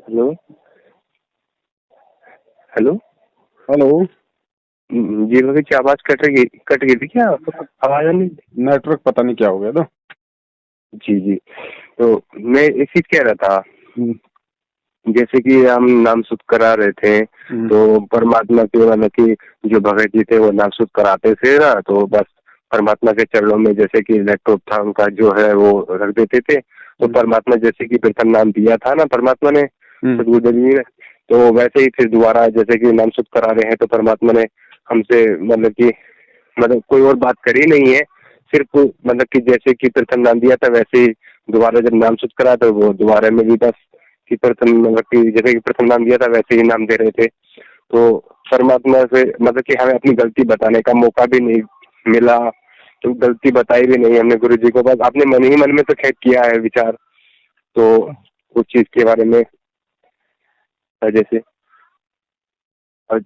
Hello hello hello. जी भगत जी, आवाज cut गई थी क्या? आवाज नहीं। नेटवर्क पता नहीं क्या हो गया था। जी जी, तो मैं एक चीज कह रहा था। हम्म, जैसे कि हम नाम शुद्ध करा रहे थे, हम्म, तो परमात्मा के मतलब कि जो भगत जी थे वो नाम शुद्ध कराते थे ना, तो बस परमात्मा के चरणों में जैसे कि लैपटॉप था उनका जो है वो रख देते थे। तो हम्म, परमात्मा जैसे कि प्रथम नाम दिया था ना परमात्मा ने, हम्म, सदगुरुदेव जी ने, तो वैसे ही फिर दोबारा जैसे कि नाम शुद्ध करा रहे हैं तो परमात्मा ने हमसे मतलब कोई और बात करी नहीं है। सिर्फ मतलब कि जैसे कि प्रथम नाम दिया था वैसे ही दोबारा जब नाम शुद्ध करा तो वो दोबारा में भी बस कि प्रथम मतलब कि जैसे कि प्रथम नाम दिया था वैसे ही नाम दे रहे थे। तो परमात्मा से मतलब कि हमें अपनी गलती बताने का मौका भी नहीं मिला, तो गलती बताई भी नहीं हमने गुरु जी को, बस अपने मन ही मन में तो खैर किया है विचार, तो उस चीज के बारे में जैसे। और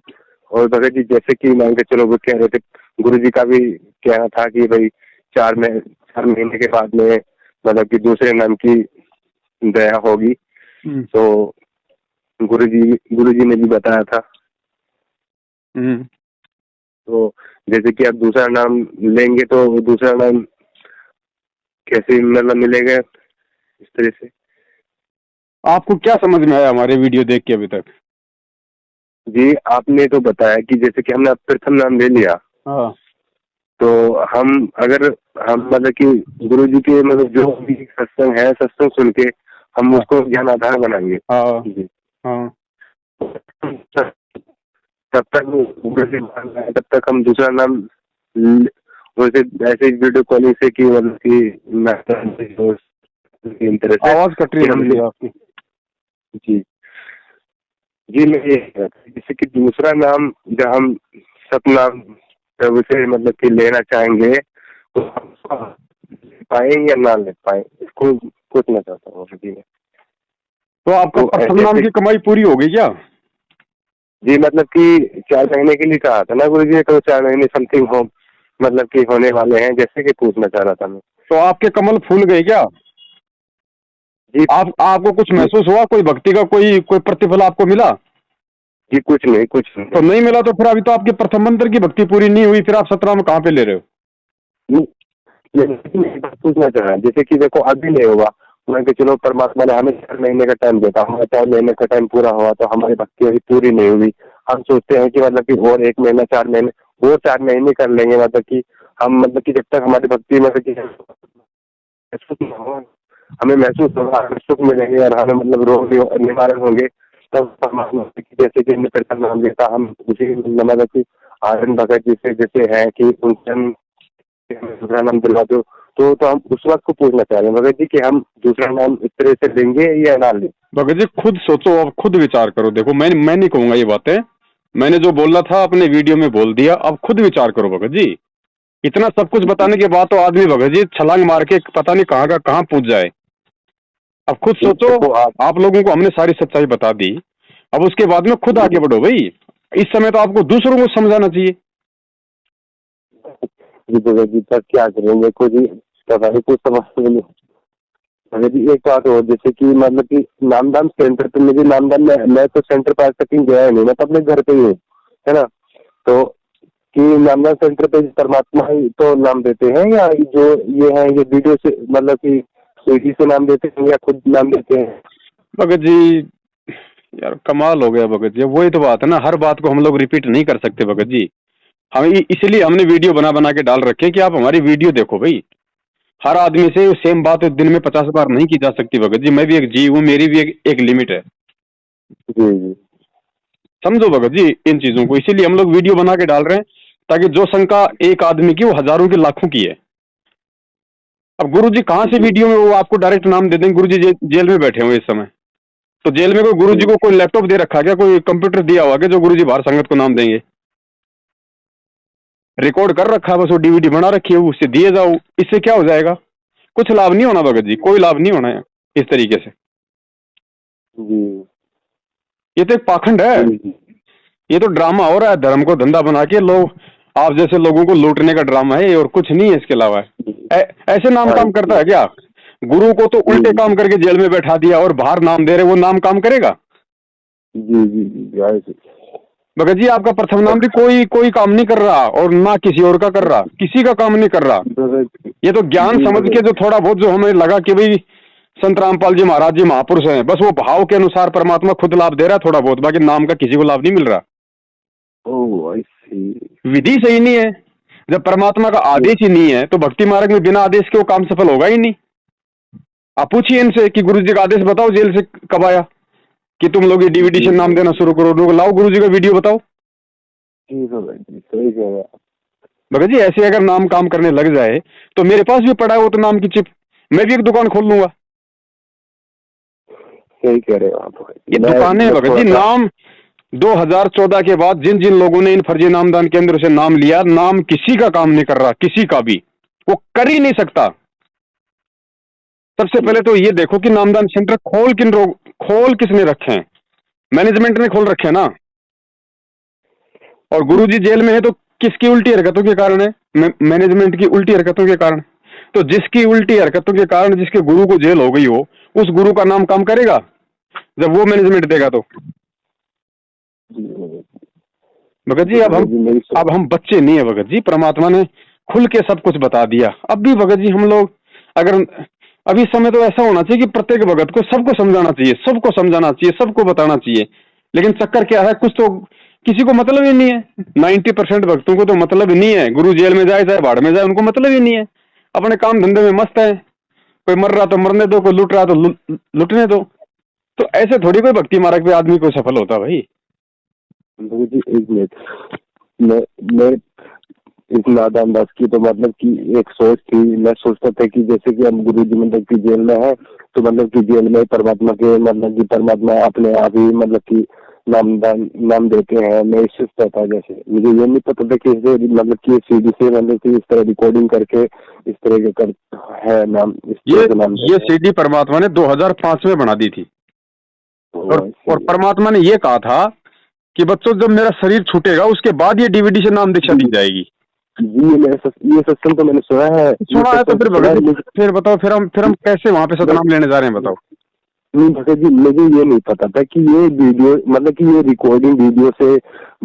और भगत जी जैसे कि मान के चलो वो कह रहे थे, गुरु जी का भी कहना था कि भाई 4 महीने के बाद में मतलब कि दूसरे नाम की दया होगी। हम्म, तो गुरु जी ने भी बताया था। हम्म। तो जैसे कि आप दूसरा नाम लेंगे तो वो दूसरा नाम कैसे मतलब मिलेगा इस तरह से। आपको क्या समझ में आया हमारे वीडियो देख के अभी तक? जी आपने तो बताया कि जैसे कि हमने प्रथम नाम ले लिया, हाँ, तो हम अगर हम मतलब कि गुरु जी के मतलब जो भी सत्संग है सत्संग सुन के हम हाँ, उसको ज्ञान आधार बनाएंगे। हाँ, जी, हाँ। तब तक वो गुरु जी मान रहे हैं, तब तक हम दूसरा नाम ल- वैसे ऐसे वीडियो कॉलिंग से कि मतलब कि इन तरह से आवाज कट रही कि है हम भगत जी आपकी। जी जी, मैं ये कह रहा था, जैसे कि दूसरा नाम जब हम सतनाम प्रभु से मतलब कि लेना चाहेंगे तो हम ले पाए या ना ले पाए, इसको पूछना चाहता हूँ जी मैं। तो आपका तो प्रथम नाम जैसे की कमाई पूरी हो गई क्या? जी मतलब कि 4 महीने के लिए कहा था ना गुरु जी ने, तो 4 महीने समथिंग हो मतलब कि होने वाले हैं, जैसे कि पूछना चाह रहा था मैं। तो आपके कमल फूल गए क्या? जी आपको कुछ जी महसूस हुआ? कोई भक्ति का कोई प्रतिफल आपको मिला? जी, कुछ नहीं कुछ नहीं। तो नहीं मिला तो फिर अभी तो आपके प्रथम मंत्र की भक्ति पूरी नहीं हुई, फिर आप सतनाम कहाँ पे ले रहे हो? नहीं, ये बात पूछना चाह रहा है, जैसे कि देखो अभी नहीं हुआ, मान के चलो परमात्मा ने हमें 4 महीने का टाइम देता, हमारा 4 महीने का टाइम पूरा हुआ तो हमारी भक्ति अभी पूरी नहीं हुई। हम सोचते हैं कि मतलब कि और 1 महीना 4 महीने वो 4 महीने कर लेंगे, मतलब कि हम मतलब कि जब तक हमारी भक्ति मतलब कि महसूस न हो, हमें महसूस होगा, हमें सुख मिलेंगे और हमें मतलब रोग निवारण होंगे, तब परमात्मा की जैसे कि हमने प्रथम नाम लिया था हम उसी मतलब कि आनंद भगत जी से जैसे है कि उनसे हम दूसरा नाम दिलवा दो। तो हम उस वक्त को पूछना चाह रहे हैं भगत जी कि हम दूसरा नाम इस तरह से लेंगे या ना लें। भगत जी खुद सोचो, अब खुद विचार करो। देखो मैं नहीं कहूंगा ये बातें। मैंने जो बोलना था अपने वीडियो में बोल दिया, अब खुद विचार करो भगत जी। इतना सब कुछ बताने के बाद तो आदमी भगत जी छलांग मार के पता नहीं कहाँ का कहाँ पूछ जाए। अब खुद सोचो। देखो आप आप लोगों को हमने सारी सच्चाई बता दी, अब उसके बाद में खुद आगे बढ़ो भाई। इस समय तो आपको दूसरों को समझाना चाहिए। जी भगत जी तब क्या करेंगे, कुछ पता नहीं कुछ समझ नहीं। भगत जी एक बात और, जैसे कि मतलब कि नामदान सेंटर पे मुझे नामदान में मैं तो सेंटर पर आज तक गया ही नहीं, मैं तो अपने घर पे ही हूँ, है ना। तो कि नामदान सेंटर पे परमात्मा ही तो नाम देते हैं या जो ये है ये वीडियो से मतलब कि सीडी से नाम देते हैं या खुद नाम देते हैं। भगत जी यार कमाल हो गया भगत जी। वही तो बात है ना, हर बात को हम लोग रिपीट नहीं कर सकते भगत जी। हम इसलिए हमने वीडियो बना बना के डाल रखे कि आप हमारी वीडियो देखो भाई। हर आदमी से सेम बात दिन में 50 बार नहीं की जा सकती भगत जी। मैं भी एक जीव हूँ, मेरी भी एक लिमिट है। जी जी समझो भगत जी इन चीजों को। इसीलिए हम लोग वीडियो बना के डाल रहे हैं, ताकि जो शंका एक आदमी की वो हजारों की लाखों की है। अब गुरु जी कहाँ से वीडियो में वो आपको डायरेक्ट नाम दे देंगे? गुरु जी जेल में बैठे हुए इस समय। तो जेल में कोई गुरु जी जी को कोई लैपटॉप दे रखा क्या, कोई कंप्यूटर दिया हुआ क्या जो गुरु जी बाहर संगत को नाम देंगे? रिकॉर्ड कर रखा है बस, वो डीवीडी बना रखी है, उससे दिए जाओ। इससे क्या हो जाएगा? कुछ लाभ नहीं होना भगत जी, कोई लाभ नहीं होना है इस तरीके से। जी ये तो एक पाखंड है। जी ये तो ड्रामा हो रहा है, धर्म को धंधा बना के लोग आप जैसे लोगों को लूटने का ड्रामा है और कुछ नहीं है इसके अलावा। जी। ऐसे नाम हाँ काम करता जी है क्या? गुरु को तो जी उल्टे जी काम करके जेल में बैठा दिया और बाहर नाम दे रहे, वो नाम काम करेगा? जी जी जी आए थे। भगत जी आपका प्रथम नाम भी कोई काम नहीं कर रहा और ना किसी और का कर रहा, किसी का काम नहीं कर रहा। भगत ये तो ज्ञान जी समझ के भगत जो थोड़ा बहुत जो हमें लगा कि भाई संत रामपाल जी महाराज जी महापुरुष हैं, बस वो भाव के अनुसार परमात्मा खुद लाभ दे रहा है थोड़ा बहुत, बाकी नाम का किसी को लाभ नहीं मिल रहा। ओह आई सी। विधि सही नहीं है। जब परमात्मा का आदेश ही नहीं है तो भक्ति मार्ग में बिना आदेश के वो काम सफल होगा ही नहीं। आप पूछिए इनसे कि गुरु जी का आदेश बताओ जेल से कब आया कि तुम लोग ये डीवीडी से नाम देना शुरू करो, लोग लाओ गुरु जी का वीडियो बताओ। जी भगत जी सही कह रहे हैं आप। भगत जी ऐसे अगर नाम काम करने लग जाए तो मेरे पास भी पड़ा है वो तो नाम की चिप, मैं भी एक दुकान खोल लूंगा। सही कह रहे हो आप भगत जी। ये दुकानें मैं भगत थोड़ा जी सा नाम 2014 के बाद जिन जिन लोगों ने इन फर्जी नामदान केंद्र से नाम लिया, नाम किसी का काम नहीं कर रहा, किसी का भी, वो कर ही नहीं सकता। सबसे पहले तो ये देखो कि नामदान सेंटर खोल किसने रखे हैं? मैनेजमेंट ने खोल रखे हैं ना। और गुरुजी जेल में है तो किसकी उल्टी हरकतों के कारण है? मैनेजमेंट की उल्टी हरकतों के कारण। तो जिसकी उल्टी हरकतों के कारण जिसके गुरु को जेल हो गई हो, उस गुरु का नाम काम करेगा जब वो मैनेजमेंट देगा तो? भगत जी अब हम बच्चे नहीं है भगत जी, परमात्मा ने खुल के सब कुछ बता दिया। अब भी भगत जी हम लोग अगर अभी समय तो ऐसा होना चाहिए कि प्रत्येक भगत को सबको समझाना चाहिए, सबको समझाना चाहिए, सबको बताना चाहिए। लेकिन चक्कर क्या है, कुछ तो किसी को मतलब ही नहीं है। 90% भक्तों को तो मतलब ही नहीं है। गुरु जेल में जाए चाहे भाड़ में जाए, उनको मतलब ही नहीं है। अपने काम धंधे में मस्त है। कोई मर रहा तो मरने दो, कोई लूट रहा तो लूटने दो। तो ऐसे थोड़ी कोई भक्ति मार्ग पे आदमी को सफल होता भाई। जी एक मिनट, मैं इस नादान दास की तो मतलब कि एक सोच थी। मैं सोचता था कि जैसे कि हम गुरु जी मतलब कि जेल में है तो मतलब कि जेल में परमात्मा के मतलब कि परमात्मा अपने आप ही मतलब कि नाम देते हैं। मैं इस सोचता था, जैसे मुझे ये नहीं पता था कि इसे मतलब कि सीडी से मतलब कि इस तरह रिकॉर्डिंग करके इस तरह के कर है नाम, इस तरह के नाम ये सीडी परमात्मा ने 2005 में बना दी थी। और परमात्मा ने ये कहा था कि बच्चों जब मेरा शरीर छूटेगा उसके बाद ये डीवीडी से नाम दीक्षा दी जाएगी। जी ये सत्संग तो मैंने सुना है। तो फिर भगत जी फिर बताओ, फिर हम कैसे वहां पे सतनाम लेने जा रहे हैं बताओ? नहीं भगत जी मुझे ये नहीं पता था कि ये वीडियो मतलब कि ये रिकॉर्डिंग वीडियो से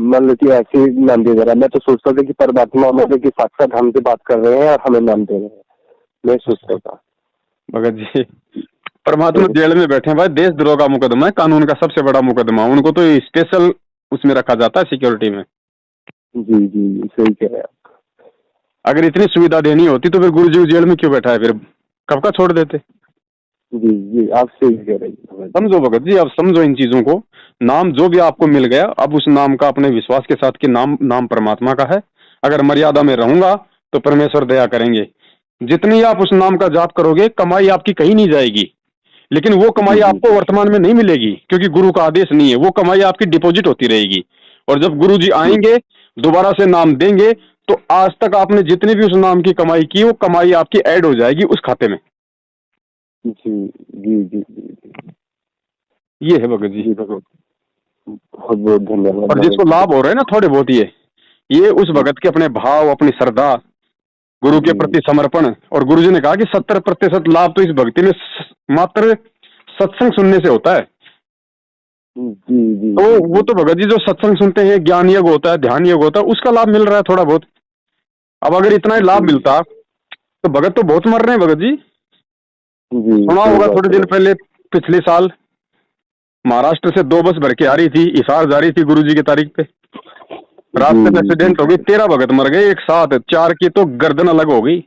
मतलब कि ऐसे नाम दे रहा है। मैं तो सोचता था कि परमात्मा मतलब कि साक्षात हमसे बात कर रहे हैं और हमें नाम दे रहे हैं, मैं सोचता था। भगत जी परमात्मा जेल में बैठे हैं भाई, देशद्रोह का मुकदमा है, कानून का सबसे बड़ा मुकदमा। उनको तो स्पेशल उसमें रखा जाता है, सिक्योरिटी में। जी जी सही कह रहे हैं। अगर इतनी सुविधा देनी होती तो फिर गुरुजी जेल में क्यों बैठा है? फिर कब का छोड़ देते। जी जी आप सही कह रहे हैं। समझो भगत जी, अब समझो इन चीजों को। नाम जो भी आपको मिल गया, अब उस नाम का अपने विश्वास के साथ कि नाम परमात्मा का है। अगर मर्यादा में रहूंगा तो परमेश्वर दया करेंगे। जितनी आप उस नाम का जाप करोगे कमाई आपकी कहीं नहीं जाएगी, लेकिन वो कमाई आपको वर्तमान में नहीं मिलेगी क्योंकि गुरु का आदेश नहीं है। वो कमाई आपकी डिपॉजिट होती रहेगी। और जब गुरु जी आएंगे दोबारा से नाम देंगे तो आज तक आपने जितनी भी उस नाम की कमाई की वो कमाई आपकी ऐड हो जाएगी उस खाते में। जी जी जी जी ये है भगत जी। बहुत बहुत धन्यवाद। और जिसको लाभ हो रहे हैं ना थोड़े बहुत, ये उस भगत के अपने भाव, अपनी श्रद्धा, गुरु के प्रति समर्पण। और गुरु जी ने कहा कि 70% लाभ तो इस भक्ति में मात्र सत्संग सुनने से होता है। जी जी तो वो तो भगत जी जो सत्संग सुनते हैं, ज्ञान योग होता है, ध्यान योग होता है, उसका लाभ मिल रहा है थोड़ा बहुत। अब अगर इतना ही लाभ मिलता तो भगत तो बहुत मर रहे हैं भगत जी। सुना होगा थोड़े दिन पहले, पिछले साल महाराष्ट्र से 2 बस भर के आ रही थी, हिसार जा रही थी गुरुजी की तारीख पे। रास्ते में एक्सीडेंट हो गई, 13 भगत मर गए एक साथ, 4 की तो गर्दन अलग हो गई।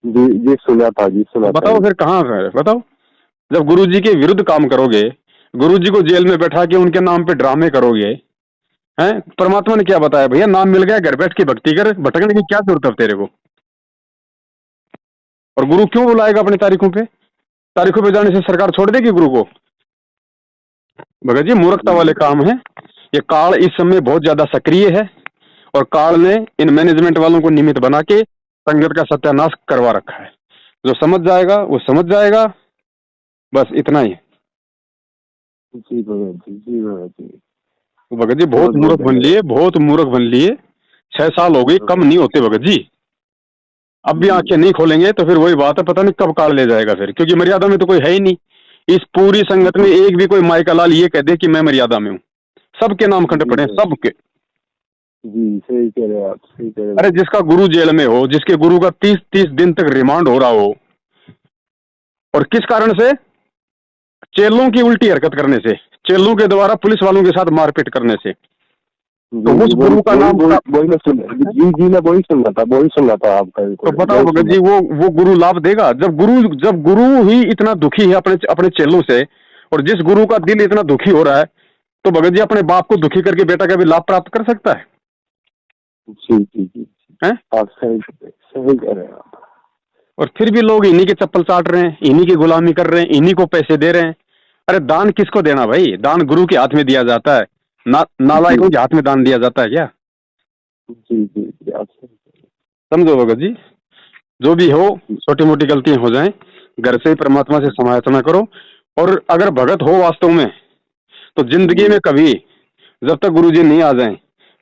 जी सुना था जी, सुना। बताओ फिर कहाँ है? बताओ, जब गुरुजी के विरुद्ध काम करोगे, गुरुजी को जेल में बैठा के उनके नाम पे ड्रामे करोगे, हैं? परमात्मा ने क्या बताया? भैया नाम मिल गया, घर बैठ के भक्ति कर, भटकने की क्या जरूरत है तेरे को? और गुरु क्यों बुलाएगा अपनी तारीखों पे? तारीखों पे जाने से सरकार छोड़ देगी गुरु को? भगत जी मूर्खता वाले काम है। ये काल इस समय बहुत ज्यादा सक्रिय है और काल ने इन मैनेजमेंट वालों को निमित्त बना के संगत का सत्यानाश करवा रखा है। जो समझ जाएगा वो समझ जाएगा, बस इतना ही। जी भगत जी, जी भगत जी। तो भगत जी बहुत मूर्ख बन लिए, बहुत मूर्ख बन लिए। 6 साल हो गई, कम नहीं होते भगत जी। अब भी आंखें नहीं खोलेंगे तो फिर वही बात है, पता नहीं कब काल ले जाएगा फिर, क्योंकि मर्यादा में तो कोई है ही नहीं। इस पूरी संगत में एक भी कोई माई का लाल ये कह दे कि मैं मर्यादा में हूँ। सबके नाम खंड पड़े, सबके। जी सही कह रहे हैं आप, सही कह रहे हैं। अरे जिसका गुरु जेल में हो, जिसके गुरु का 30-30 दिन तक रिमांड हो रहा हो, और किस कारण से? चेलों की उल्टी हरकत करने से, चेलों के द्वारा पुलिस वालों के साथ मारपीट करने से। तो उस गुरु का नाम वही मैं वही सुन रहा था आपका। तो बताओ भगत जी, वो गुरु लाभ देगा? जब गुरु ही इतना दुखी है अपने चेलों से, और जिस गुरु का दिल इतना दुखी हो रहा है, तो भगत जी अपने बाप को दुखी करके बेटा का भी लाभ प्राप्त कर सकता है? जी जी जी हैं? आप सही कह रहे हैं आप। और फिर भी लोग इन्हीं के चप्पल चाट रहे हैं, इन्हीं की गुलामी कर रहे हैं, इन्हीं को पैसे दे रहे हैं। अरे दान किसको देना भाई? दान गुरु के हाथ में दिया जाता है, नालायकों के हाथ में दान दिया जाता है क्या? जी जी जी आप समझो भगत जी, जो भी हो, छोटी मोटी गलतियां हो जाएं, घर से ही परमात्मा से समायाचना करो। और अगर भगत हो वास्तव में, तो जिंदगी में कभी, जब तक गुरुजी नहीं आ जाएं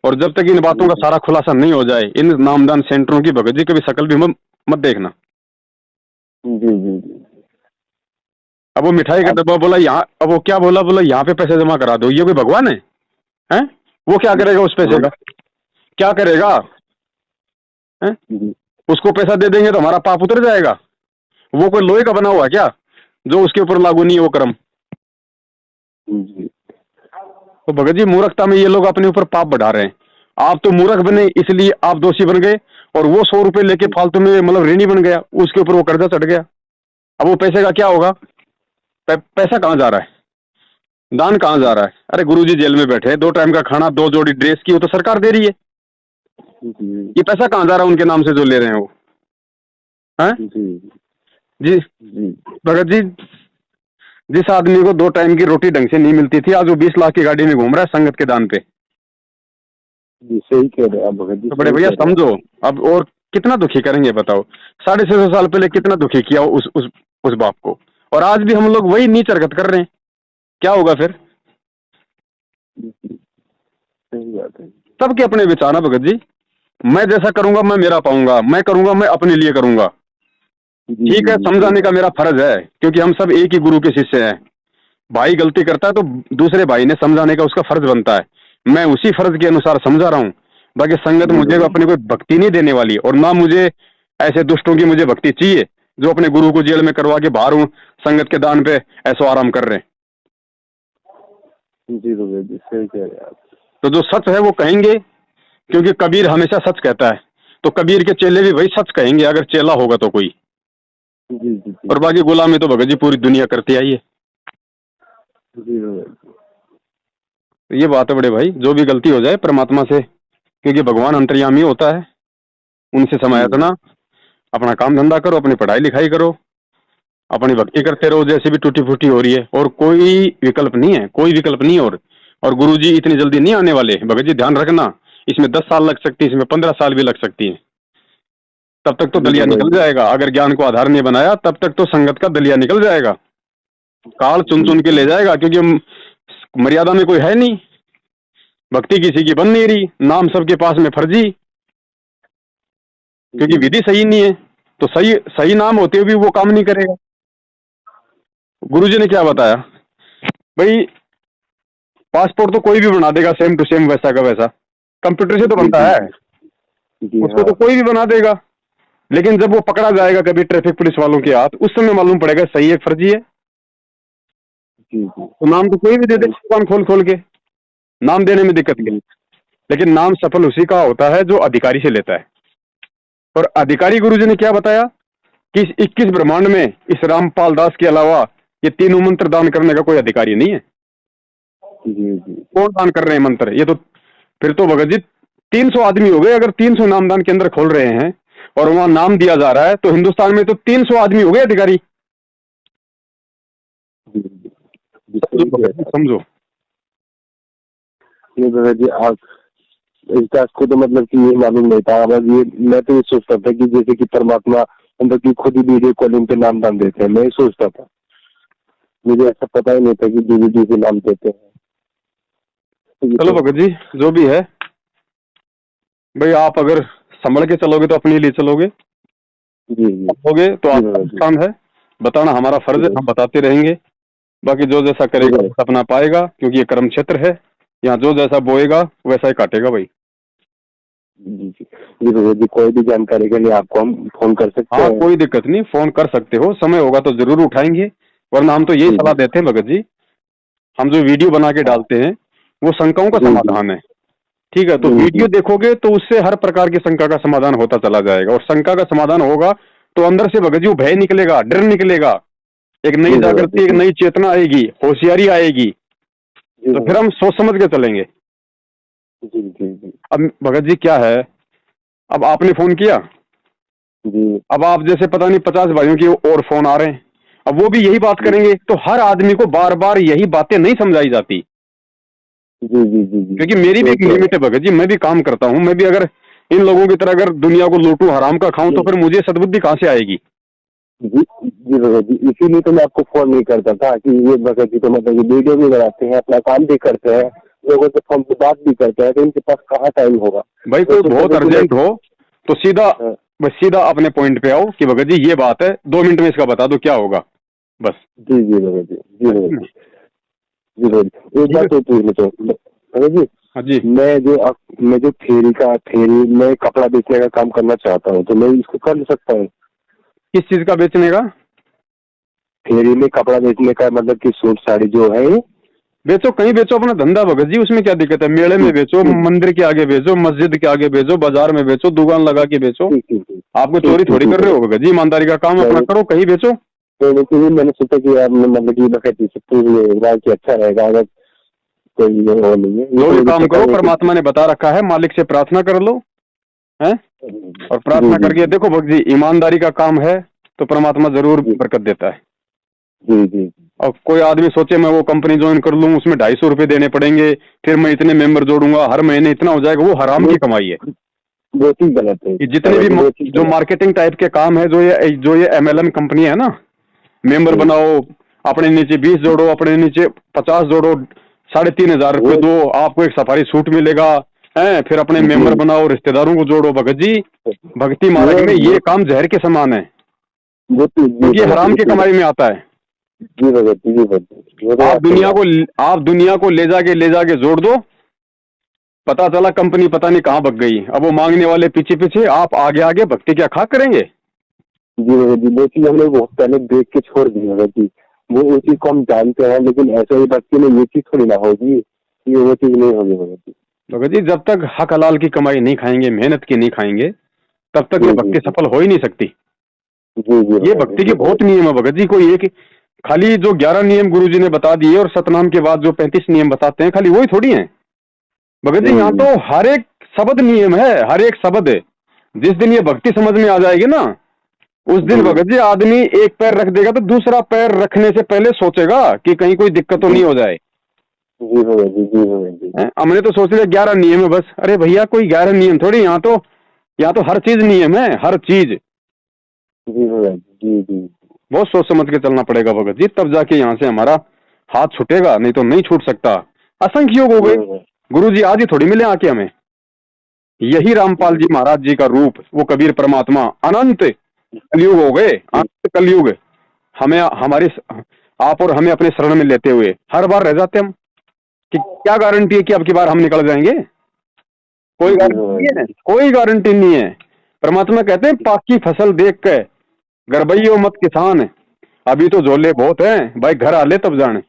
और जब तक इन बातों का सारा खुलासा नहीं हो जाए, इन नामदान सेंटरों की भगत जी कभी शकल भी मत देखना। जी जी जी। अब वो मिठाई का डब्बा बोला यहाँ, अब वो क्या बोला यहाँ पे पैसे जमा करा दो, ये कोई भगवान है? हैं? वो क्या करेगा उस पैसे का? क्या करेगा? हैं? उसको पैसा दे देंगे तो हमारा पाप उतर जाएगा? वो कोई लोहे का बना हुआ क्या जो उसके ऊपर लागू नहीं है वो कर्म? तो भगत जी मूर्खता में ये लोग अपने ऊपर पाप बढ़ा रहे हैं। आप तो मूर्ख बने इसलिए आप दोषी बन गए, और वो 100 रुपए लेके फालतू में मतलब ऋणी बन गया, उसके ऊपर वो कर्जा चढ़ गया। अब वो पैसे का क्या होगा? पैसा कहाँ जा रहा है? दान कहाँ जा रहा है? अरे गुरुजी जेल में बैठे, 2 टाइम का खाना, 2 जोड़ी ड्रेस की, वो तो सरकार दे रही है। ये पैसा कहाँ जा रहा है उनके नाम से जो ले रहे हैं वो? हैं? जी भगत जी, जिस आदमी को 2 टाइम की रोटी ढंग से नहीं मिलती थी, आज वो 20 लाख की गाड़ी में घूम रहा है संगत के दान पे। जी सही कह रहे हैं आप भगत जी। तो बड़े भैया समझो अब, और कितना दुखी करेंगे बताओ? 650 साल पहले कितना दुखी किया उस बाप को, और आज भी हम लोग वही नीच हरकत कर रहे हैं। क्या होगा फिर? सही बात है। सबके अपने विचार ना भगत जी। मैं जैसा करूंगा मैं मेरा पाऊंगा, मैं करूंगा मैं अपने लिए करूंगा। ठीक है, समझाने का मेरा फर्ज है, क्योंकि हम सब एक ही गुरु के शिष्य हैं। भाई गलती करता है तो दूसरे भाई ने समझाने का उसका फर्ज बनता है। मैं उसी फर्ज के अनुसार समझा रहा हूँ। बाकी संगत मुझे अपने कोई भक्ति नहीं देने वाली, और ना मुझे ऐसे दुष्टों की मुझे भक्ति चाहिए जो अपने गुरु को जेल में करवा के बाहर हूँ संगत के दान पे ऐसो आराम कर रहे हैं। जी जी सही कह रहे हैं आप। तो जो सच है वो कहेंगे, क्योंकि कबीर हमेशा सच कहता है, तो कबीर के चेले भी वही सच कहेंगे अगर चेला होगा तो कोई। जी। और बाकी गुलामी तो भगत जी पूरी दुनिया करती आई है। तो ये बात है बड़े भाई, जो भी गलती हो जाए परमात्मा से, क्योंकि भगवान अंतर्यामी होता है, उनसे समायातना, अपना काम धंधा करो, अपनी पढ़ाई लिखाई करो, अपनी भक्ति करते रहो जैसे भी टूटी फूटी हो रही है, और कोई विकल्प नहीं है, कोई विकल्प नहीं। और गुरुजी इतनी जल्दी नहीं आने वाले भगत जी, ध्यान रखना। इसमें 10 साल लग सकती है, इसमें 15 साल भी लग सकती है। तब तक तो दलिया निकल जाएगा। अगर ज्ञान को आधार नहीं बनाया तब तक तो संगत का दलिया निकल जाएगा। काल चुन के ले जाएगा, क्योंकि मर्यादा में कोई है नहीं, भक्ति किसी की बन नहीं रही, नाम सबके पास में फर्जी, क्योंकि विधि सही नहीं है। तो सही नाम होते हुए भी वो काम नहीं करेगा। गुरुजी ने क्या बताया भाई? पासपोर्ट तो कोई भी बना देगा सेम टू सेम, वैसा का वैसा, कंप्यूटर से तो बनता है, उसको तो कोई भी बना देगा। लेकिन जब वो पकड़ा जाएगा कभी ट्रैफिक पुलिस वालों के हाथ, उस समय मालूम पड़ेगा सही है फर्जी है। तो नाम तो कोई भी दे दे दुकान खोल के, नाम देने में दिक्कत नहीं, लेकिन नाम सफल उसी का होता है जो अधिकारी से लेता है। और अधिकारी गुरुजी ने क्या बताया कि इस 21 ब्रह्मांड में इस रामपाल दास के अलावा ये 3 मंत्र दान करने का कोई अधिकारी नहीं है। कौन दान कर रहे हैं मंत्र? ये तो फिर तो भगत जी 300 आदमी हो गए। अगर 300 नामदान केंद्र खोल रहे हैं और वहां नाम दिया जा रहा है, तो हिंदुस्तान में तो 300 आदमी हो गए अधिकारी। समझो ये भगत जी आप इसका को तो मतलब कि ये मालूम नहीं था। बस ये मैं तो ये सोचता था कि जैसे कि परमात्मा मतलब कि खुद ही वीडियो कॉलिंग पे नाम दान देते हैं, मैं ये सोचता था। मुझे ऐसा पता ही नहीं था कि डीवीडी पे नाम देते हैं। चलो भगत जी जो भी है भाई, आप अगर संभल के चलोगे तो अपने लिए चलोगे, जी चलोगे तो आपका काम है बताना, हमारा फर्ज है, हम बताते रहेंगे। बाकी जो जैसा करेगा वैसा अपना पाएगा, क्योंकि ये कर्म क्षेत्र है, यहाँ जो जैसा बोएगा वैसा ही काटेगा भाई। जी जी जी भगत जी, कोई भी जानकारी के लिए आपको हम फोन कर सकते हाँ हैं? कोई दिक्कत नहीं, फोन कर सकते हो, समय होगा तो जरूर उठाएंगे, वरना हम तो यही जी सलाह देते हैं भगत जी, हम जो वीडियो बना के डालते हैं वो शंकाओं का जी जी समाधान है, ठीक है? तो जी वीडियो देखोगे तो उससे हर प्रकार की शंका का समाधान होता चला जाएगा, और शंका का समाधान होगा तो अंदर से भगत जी वो भय निकलेगा, डर निकलेगा, एक नई जी भगत जागृति, एक जी नई चेतना आएगी, होशियारी आएगी, जी तो फिर हम सोच समझ के चलेंगे। जी जी जी अब भगत जी क्या है, अब आपने फोन किया, जी अब आप जैसे पता नहीं 50 भाइयों की और फोन आ रहे हैं, अब वो भी यही बात करेंगे, तो हर आदमी को बार बार यही बातें नहीं समझाई जाती, जी जी जी जी क्योंकि मेरी भी एक लिमिट है भगत जी, मैं भी काम करता हूँ, मैं भी अगर इन लोगों की तरह अगर दुनिया को लूटूं, हराम का खाऊं, तो फिर मुझे सद्बुद्धि कहाँ से आएगी? जी जी भगत जी, इसीलिए तो मैं आपको फोन नहीं करता था कि ये भगत जी तो मतलब ये वीडियो भी बनाते हैं, अपना काम भी करते हैं, लोगों से फोन पे बात भी करते हैं, तो इनके पास कहाँ टाइम होगा? भाई तो कोई बहुत अर्जेंट हो तो सीधा, हाँ, बस सीधा अपने पॉइंट पे आओ कि भगत जी ये बात है, 2 मिनट में इसका बता दो क्या होगा, बस। जी जी भगत जी, जी भगत जी, जी भगत जी, एक बात तो पूछना चाहूँ भगत जी, हाँ जी, मैं जो थेरी में कपड़ा बेचने का काम करना चाहता हूँ, तो मैं इसको कर सकता हूँ? किस चीज का बेचने का? थेरी में कपड़ा बेचने का, मतलब कि सूट साड़ी जो है। बेचो, कहीं बेचो अपना धंधा भगत जी, उसमें क्या दिक्कत है? मेले में ठीक बेचो, ठीक मंदिर के आगे बेचो, मस्जिद के आगे बेचो, बाजार में बेचो, दुकान लगा के बेचो, ठीक ठीक ठीक आपको ठीक चोरी ठीक थोड़ी ठीक कर रहे हो भगत जी, ईमानदारी का काम अपना नहीं, करो, कहीं बेचो। तो लेकिन मैंने सोचा कि यार मतलब कि डकैती से पूछ लेगा कि अच्छा रहेगा, अगर कोई ये वो नहीं है, ये जो तो भी मुझे काम पता करो नहीं कि। परमात्मा ने बता रखा है, मालिक से प्रार्थना कर लो, हैं? और जी प्रार्थना जी करके देखो भगत जी, ईमानदारी का काम है तो परमात्मा जरूर जी बरकत देता है। जी जी और कोई आदमी सोचे मैं वो कंपनी ज्वाइन कर लूं, उसमें 250 रुपए देने पड़ेंगे, फिर मैं इतने मेंबर जोड़ूंगा, हर महीने इतना हो जाएगा, वो हराम की कमाई है। वो चीज गलत है, ये जितने भी वो चीज जो गलत मार्केटिंग टाइप के काम है, जो ये MLM कंपनी है ना, मेंबर है। बनाओ, अपने नीचे 20 जोड़ो, अपने नीचे 50 जोड़ो, 3,500 रुपये वो दो, आपको एक सफारी सूट मिलेगा, है? फिर अपने मेंबर जी बनाओ, रिश्तेदारों को जोड़ो, भगत जी भक्ति मार्ग में वो ये काम जहर के समान है, वो चीज जी क्योंकि ये भगत हराम जी, की कमाई में आता है। जी भगत जी, जी भगत जी, वो तो आप बात सही दुनिया है। को आप दुनिया को ले जाके जोड़ दो, पता चला कंपनी पता नहीं कहाँ भग गई, अब वो मांगने वाले पीछे पीछे, आप आगे आगे, भक्ति क्या खाक करेंगे? जी भगत जी, वो चीज हमने बहुत पहले देख के छोड़ दी भगत जी, वो चीज को हम जानते हैं, लेकिन ऐसे ही भक्ति में ये चीज थोड़ी ना होगी, ये वो चीज नहीं होगी भगत जी। भगत जी जब तक हक हलाल की कमाई नहीं खाएंगे, मेहनत की नहीं खाएंगे, तब तक जी ये जी भक्ति जी सफल हो ही नहीं सकती। जी जी ये भगत भक्ति जी, के जी बहुत भगत नियम है भगत जी, कोई एक खाली जो 11 नियम गुरुजी ने बता दिए और सतनाम के बाद जो 35 नियम बताते हैं, खाली वही थोड़ी हैं भगत जी, यहाँ तो हर एक शब्द नियम है, हर एक शब्द है। जिस दिन ये भक्ति समझ में आ जाएगी ना, उस दिन जी भगत जी आदमी एक पैर रख देगा तो दूसरा पैर रखने से पहले सोचेगा कि कहीं कोई दिक्कत तो जी नहीं हो जाए। जी भगत जी, जी भगत जी, हमने तो सोच लिया 11 नियम है बस, अरे भैया कोई 11 नियम थोड़ी, यहाँ तो हर चीज नियम है, हर चीज। जी भगत जी, जी बहुत सोच समझ के चलना पड़ेगा भगत जी, तब जाके यहाँ से हमारा हाथ छूटेगा, नहीं तो नहीं छूट सकता। असंख्य योग हो जी गए, भगत गुरु जी आज ही थोड़ी मिले आके हमें, यही रामपाल जी महाराज जी का रूप, वो कबीर परमात्मा, अनंत कलयुग हो गए, अनंत कलयुग हमें हमारी आप और हमें अपने शरण में लेते हुए हर बार रह जाते हम, कि क्या गारंटी है कि अब की बार हम निकल जाएंगे? कोई गारंटी नहीं है, कोई गारंटी नहीं है। परमात्मा कहते हैं पाकी फसल देख के गड़बैयो मत किसान, अभी तो झोले बहुत हैं भाई, घर आले तब जाने।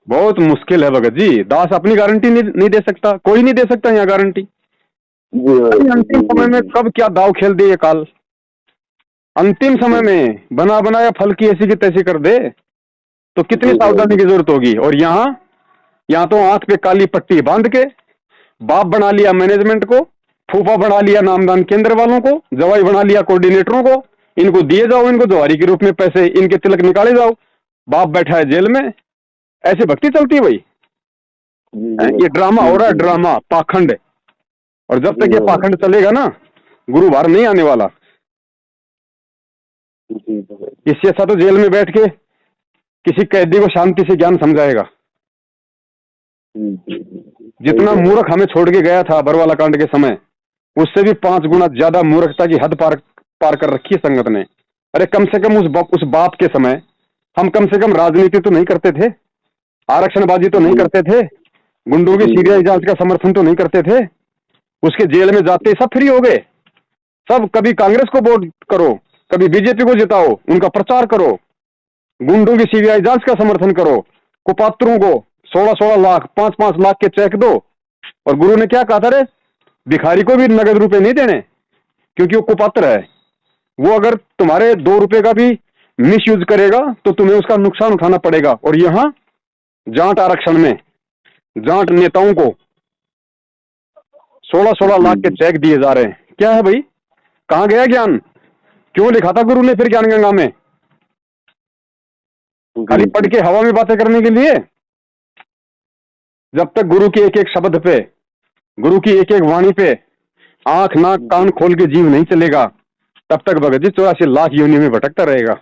बहुत मुश्किल है भगत जी, दास अपनी गारंटी नहीं दे सकता, कोई नहीं दे सकता यहाँ गारंटी। अंतिम समय में कब क्या दाव खेल दे ये काल, अंतिम समय में बना बनाया फल की ऐसी की तैसी कर दे, तो कितनी सावधानी की जरूरत होगी। और यहाँ तो आंख पे काली पट्टी बांध के बाप बना लिया मैनेजमेंट को, फूफा बना लिया नामदान केंद्र वालों को, जवाई बना लिया कोऑर्डिनेटरों को, इनको दिए जाओ, इनको जवारी के रूप में पैसे, इनके तिलक निकाले जाओ, बाप बैठा है जेल में। ऐसे भक्ति चलती है भाई, ये ड्रामा हो रहा है, ड्रामा, पाखंड। और जब तक ये पाखंड चलेगा ना, गुरुवार नहीं आने वाला। इससे अच्छा तो जेल में बैठ के किसी कैदी को शांति से ज्ञान समझाएगा। जितना मूर्ख हमें छोड़ के गया था बरवाला कांड के समय, उससे भी 5 गुना ज्यादा मूर्खता की हद पार कर रखी है संगत ने। अरे कम से कम उस बाप के समय हम कम से कम राजनीति तो नहीं करते थे, आरक्षणबाजी तो नहीं करते थे, गुंडों की सीबीआई जांच का समर्थन तो नहीं करते थे, उसके जेल में जाते सब फ्री हो गए। सब कभी कांग्रेस को वोट करो, कभी बीजेपी को जिताओ, उनका प्रचार करो, गुंडों की सीबीआई जांच का समर्थन करो, कुपात्रों को 16-16 लाख 5-5 लाख के चेक दो। और गुरु ने क्या कहा था रे, भिखारी को भी नगद रुपए नहीं देने, क्योंकि वो कुपात्र है। वो अगर तुम्हारे 2 रुपए का भी मिस यूज करेगा तो तुम्हें उसका नुकसान उठाना पड़ेगा। और यहां जाट आरक्षण में जाट नेताओं को 16-16 लाख के चेक दिए जा रहे हैं। क्या है भाई, कहां गया ज्ञान? क्यों लिखा था गुरु ने फिर ज्ञान गंगा में? खाली पढ़ के हवा में बातें करने के लिए? जब तक गुरु के एक एक शब्द पे, गुरु की एक एक वाणी पे आंख नाक कान खोल के जीव नहीं चलेगा, तब तक भगत जी 84 लाख योनि में भटकता रहेगा।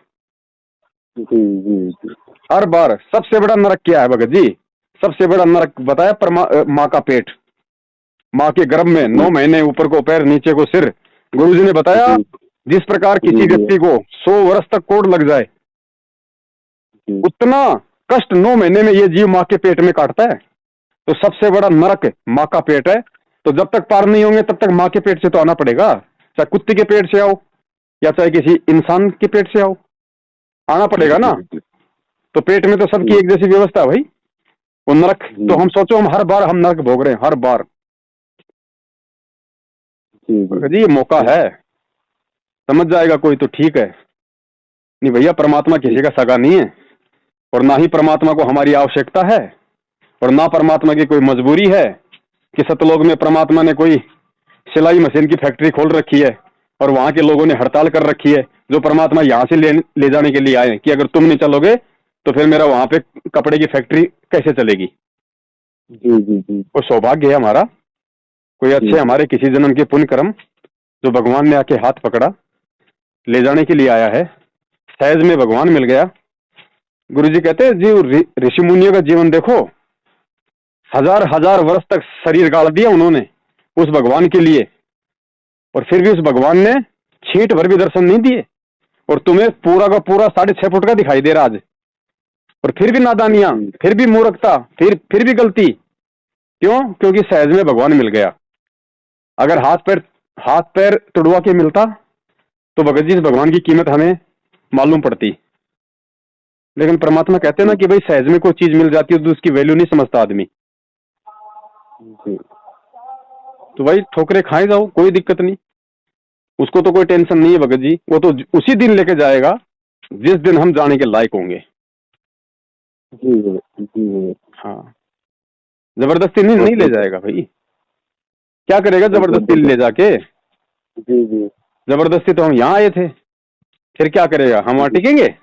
हर बार सबसे बड़ा नरक क्या है भगत जी? सबसे बड़ा नरक बताया, माँ का पेट, माँ के गर्भ में 9 महीने ऊपर को पैर नीचे को सिर। गुरुजी ने बताया जिस प्रकार किसी व्यक्ति को 100 वर्ष तक कोढ़ लग जाए, उतना कष्ट 9 महीने में ये जीव माँ के पेट में काटता है। तो सबसे बड़ा नरक माँ का पेट है। तो जब तक पार नहीं होंगे तब तक माँ के पेट से तो आना पड़ेगा, चाहे कुत्ते के पेट से आओ या चाहे किसी इंसान के पेट से आओ, आना पड़ेगा ना। तो पेट में तो सबकी एक जैसी व्यवस्था है भाई। वो नरक तो हम सोचो, हम हर बार हम नरक भोग रहे हैं, हर बार। जी ये मौका है, समझ जाएगा कोई तो ठीक है, नहीं भैया परमात्मा किसी का सगा नहीं है, और ना ही परमात्मा को हमारी आवश्यकता है, और ना परमात्मा की कोई मजबूरी है कि सतलोक में परमात्मा ने कोई सिलाई मशीन की फैक्ट्री खोल रखी है और वहां के लोगों ने हड़ताल कर रखी है, जो परमात्मा यहां से ले जाने के लिए आए कि अगर तुम नहीं चलोगे तो फिर मेरा वहां पे कपड़े की फैक्ट्री कैसे चलेगी। जी। वो सौभाग्य है हमारा, कोई अच्छे हमारे किसी जन्म के पुण्य कर्म जो भगवान ने आके हाथ पकड़ा, ले जाने के लिए आया है, सहज में भगवान मिल गया। गुरुजी कहते हैं जी ऋषि मुनियों का जीवन देखो, 1000 वर्ष तक शरीर गाड़ दिया उन्होंने उस भगवान के लिए, और फिर भी उस भगवान ने छींट भर भी दर्शन नहीं दिए। और तुम्हें पूरा का पूरा 6.5 फुट का दिखाई दे रहा आज, और फिर भी नादानियां, फिर भी मूर्खता, फिर भी गलती। क्यों? क्योंकि सहज में भगवान मिल गया। अगर हाथ पैर तुड़वा के मिलता तो भगत जी इस भगवान की कीमत हमें मालूम पड़ती। लेकिन परमात्मा कहते हैं ना कि भाई सहज में कोई चीज मिल जाती है तो उसकी वैल्यू नहीं समझता आदमी। तो भाई ठोकरे खाए जाओ, कोई दिक्कत नहीं, उसको तो कोई टेंशन नहीं है भगत जी। वो तो उसी दिन लेके जाएगा जिस दिन हम जाने के लायक होंगे। जी। हाँ, जबरदस्ती नहीं ले जाएगा भाई। क्या करेगा जबरदस्ती ले जाके? जी। जबरदस्ती तो हम यहाँ आए थे, फिर क्या करेगा? हम वहां टिकेंगे?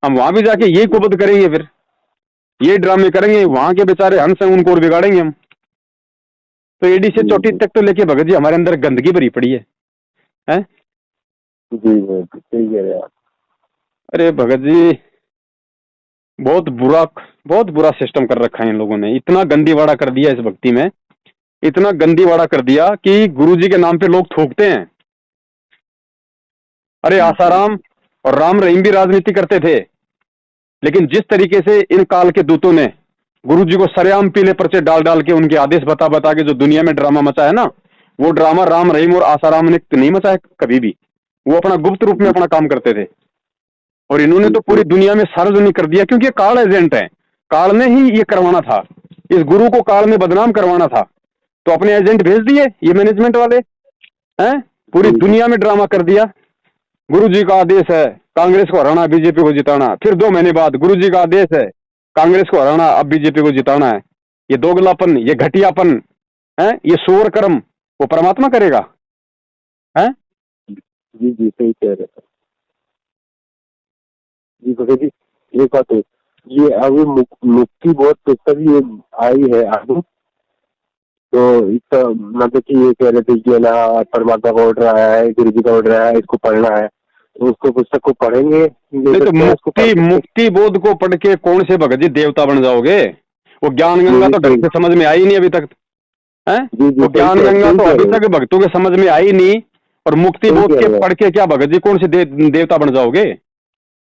हम वहां भी जाके ये कुबद करेंगे, फिर ये ड्रामे करेंगे, वहां के बेचारे हंस हैं उनको और बिगाड़ेंगे हम। तो एडी से चोटी तक तो लेके भगत जी हमारे अंदर गंदगी भरी पड़ी है, हैं? जी सही कह रहे हैं आप। अरे भगत जी बहुत बुरा सिस्टम कर रखा है इन लोगों ने। इतना गंदीवाड़ा कर दिया इस भक्ति में, इतना गंदीवाड़ा कर दिया कि गुरुजी के नाम पे लोग थूकते हैं। अरे आसाराम और राम रहीम भी राजनीति करते थे, लेकिन जिस तरीके से इन काल के दूतों ने गुरुजी को सरेआम पीले पर्चे डाल के उनके आदेश बता के जो दुनिया में ड्रामा मचा है ना, वो ड्रामा राम रहीम और आसाराम ने नहीं मचाया कभी भी। वो अपना गुप्त रूप में अपना काम करते थे, और इन्होंने तो पूरी दुनिया में सार्वजनिक कर दिया, क्योंकि काल एजेंट है। काल ने ही ये करवाना था, इस गुरु को काल में बदनाम करवाना था, तो अपने एजेंट भेज दिए ये मैनेजमेंट वाले हैं, पूरी दुनिया में ड्रामा कर दिया। गुरुजी का आदेश है कांग्रेस को हराना, बीजेपी को जिताना। फिर 2 महीने बाद गुरुजी का आदेश है कांग्रेस को हराना, अब बीजेपी को जिताना है। ये दोगलापन, ये घटियापन है, ये सूअर कर्म वो परमात्मा करेगा? है जी सही कह रहे हैं जी भगत जी। ये बात है, ये अभी मुक्ति बहुत पुस्तक ये आई है आगे, तो इसका मतलब कि ये कह रहे थे कि ना परमात्मा का ऑर्डर आया है, गुरु जी का ऑर्डर आया है, इसको पढ़ना है, तो उसको पुस्तक को पढ़ेंगे। तो मुक्ति बोध को पढ़ के कौन से भगत जी देवता बन जाओगे? वो ज्ञान गंगा तो ढंग से समझ में आई नहीं अभी तक, है? वो ज्ञान गंगा तो अभी तक भक्तों के समझ में आई नहीं, और मुक्ति बोध के पढ़ के क्या भगत जी कौन से देवता बन जाओगे?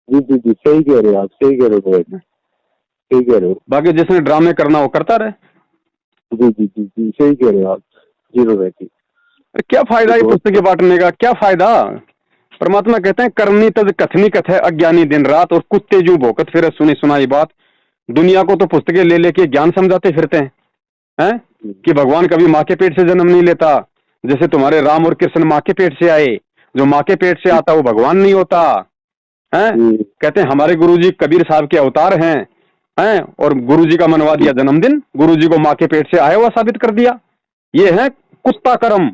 जी जी जी, सही कह रहे हो आप, सही कह रहे हो भगत, सही कह रहे हो। बाकी जिसने ड्रामे करना वो करता रहे। जी जी जी जी, सही कह रहे हो आप। जी भगत जी। क्या फायदा ये पुस्तकें बांटने का, क्या फायदा। परमात्मा कहते हैं करनी तज कथनी कथ है अज्ञानी दिन रात, और कुत्ते जू भौंकत फिर सुनी सुनाई बात। दुनिया को तो पुस्तकें ले लेके ज्ञान समझाते फिरते हैं कि भगवान कभी माँ के पेट से जन्म नहीं लेता। जैसे तुम्हारे राम और कृष्ण माँ के पेट से आए, जो माँ के पेट से आता वो भगवान नहीं होता है। कहते हैं हमारे गुरुजी कबीर साहब के अवतार हैं और गुरुजी का मनवा दिया जन्मदिन, गुरुजी को माँ के पेट से आया हुआ साबित कर दिया। ये है कुत्ता कर्म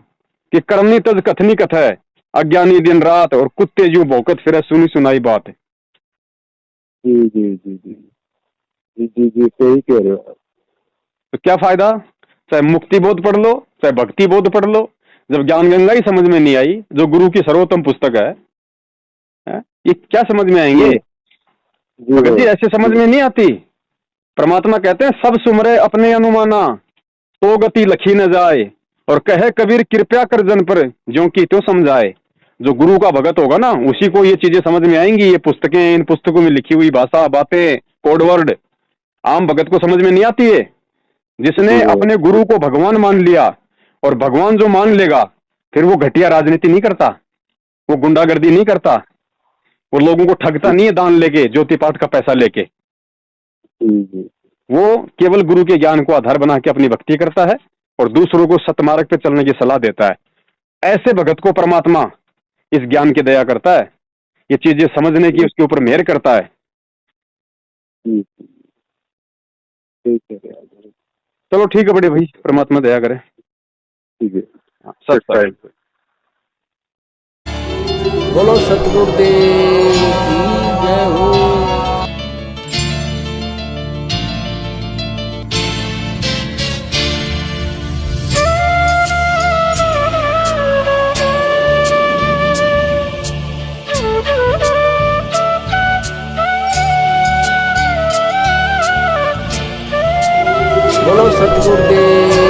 कि करनी तज कथनी कथ है अज्ञानी दिन रात, और कुत्ते जू भौंकत फिर सुनी सुनाई बात। जी जी जी जी जी जी जी, सही कह रहे हो। तो क्या फायदा, चाहे मुक्ति बोध पढ़ लो चाहे भक्ति बोध पढ़ लो, जब ज्ञान गंगा ही समझ में नहीं आई जो गुरु की सर्वोत्तम पुस्तक है ये क्या समझ में आएंगे। भगत जी ऐसे समझ में नहीं आती। परमात्मा कहते हैं सब सुमरे अपने अनुमाना, तो गति लखी न जाए, और कहे कबीर कृपया कर जन पर ज्यों की तो समझाए। जो गुरु का भगत होगा ना उसी को ये चीजें समझ में आएंगी। ये पुस्तकें, इन पुस्तकों में लिखी हुई भाषा, बातें, कोड वर्ड आम भगत को समझ में नहीं आती है। जिसने अपने गुरु को भगवान मान लिया, और भगवान जो मान लेगा फिर वो घटिया राजनीति नहीं करता, वो गुंडागर्दी नहीं करता, वो लोगों को ठगता नहीं है दान लेके, ज्योति पाठ का पैसा लेके। वो केवल गुरु के ज्ञान को आधार बना के अपनी भक्ति करता है और दूसरों को सतमार्ग पे चलने की सलाह देता है। ऐसे भगत को परमात्मा इस ज्ञान की दया करता है, ये चीजें समझने की उसके ऊपर मेहर करता है। चलो ठीक है बड़े भाई, परमात्मा दया करे। ठीक है, सत्य। बोलो सतगुरुदेव की जय हो। बोलो सतगुरुदेव